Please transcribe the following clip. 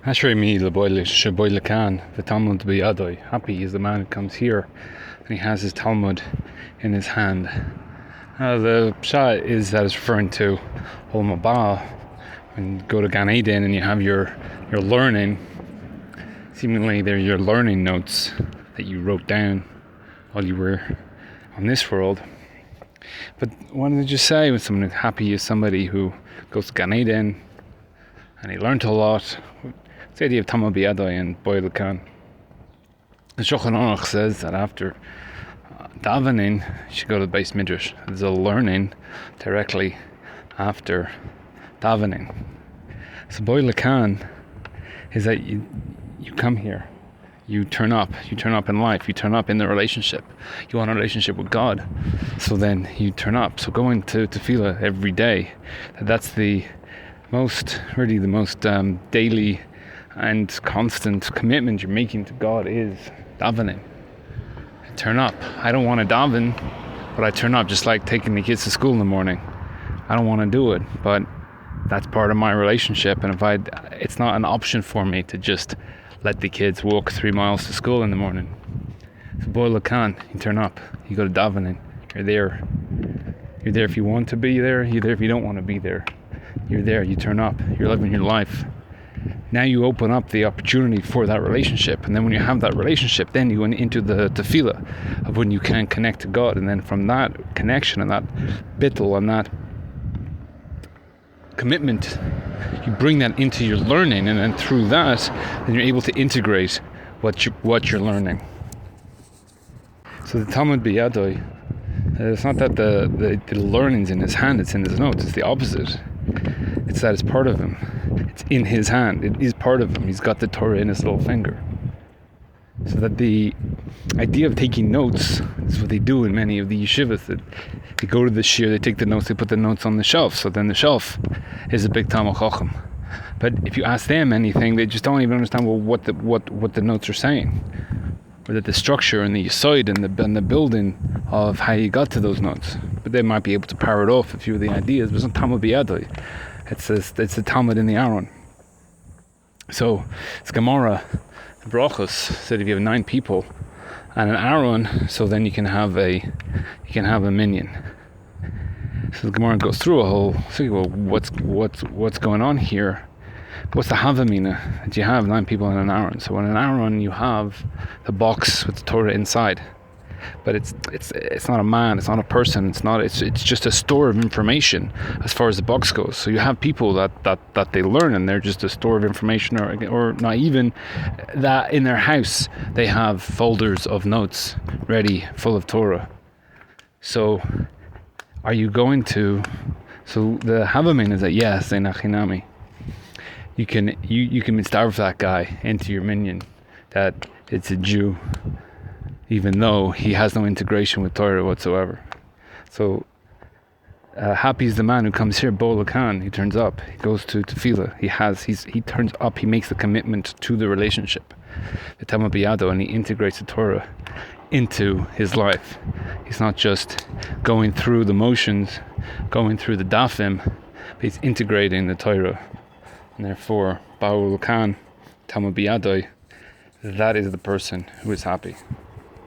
Ashrei mi sheboy lekan, the Talmud beyado. Happy is the man who comes here and he has his Talmud in his hand. The pshat is that it's referring to Olam Haba. When you go to Gan Eden and you have your learning, seemingly they're your learning notes that you wrote down while you were on this world. But what did you say when someone is happy is somebody who goes to Gan Eden and he learned a lot? It's the idea of Talmud beyado and boil kan. The Shulchan Aruch says that after davening, you should go to the Beis Midrash. There's a learning directly after davening. So boil kan is that you come here, you turn up in life, you turn up in the relationship. You want a relationship with God, so then you turn up. So going to tefillah every day, that's the most daily and constant commitment you're making to God is davening. Turn up. I don't want to daven, but I turn up, just like taking the kids to school in the morning. I don't want to do it, but that's part of my relationship, and it's not an option for me to just let the kids walk 3 miles to school in the morning. So boil kan, you turn up, you go to davening, you're there. You're there if you want to be there, you're there if you don't want to be there. You're there, you turn up, you're living your life. Now you open up the opportunity for that relationship, and then when you have that relationship, then you went into the tefillah of when you can connect to God, and then from that connection and that bittul and that commitment, you bring that into your learning, and then through that, then you're able to integrate what you're learning. So the Talmud beyado, it's not that the learning's in his hand, it's in his notes. It's the opposite. It's that it's part of him. It's in his hand. It is part of him. He's got the Torah in his little finger. So that the idea of taking notes is what they do in many of the yeshivas. That they go to the shir, they take the notes, they put the notes on the shelf. So then the shelf is a big Talmud Chacham. But if you ask them anything, they just don't even understand what the notes are saying, or that the structure and the yesod and the building of how you got to those notes. But they might be able to power it off a few of the ideas. But it's not Talmud beyado. It's the Talmud in the Aron. So it's Gemara, the Brachos said if you have 9 people and an Aron, so then you can have a minion. So the Gemara goes through a whole thing. Well, what's going on here? What's the Havamina that you have 9 people in an Aron? So in an Aron you have the box with the Torah inside, but it's not a man, it's not a person, it's just a store of information as far as the box goes. So you have people that they learn, and they're just a store of information, or not even that. In their house they have folders of notes ready, full of Torah. So are you going to? So the Havamin is that yes, they nachinami. You can mitzdarf that guy into your minion, that it's a Jew, even though he has no integration with Torah whatsoever. So happy is the man who comes here, Bola Khan. He turns up, he goes to tefillah, he turns up, he makes the commitment to the relationship, the Talmud beyado, and he integrates the Torah into his life. He's not just going through the motions, going through the dafim, but he's integrating the Torah. And therefore, Baul Khan, Talmud beyado, that is the person who is happy.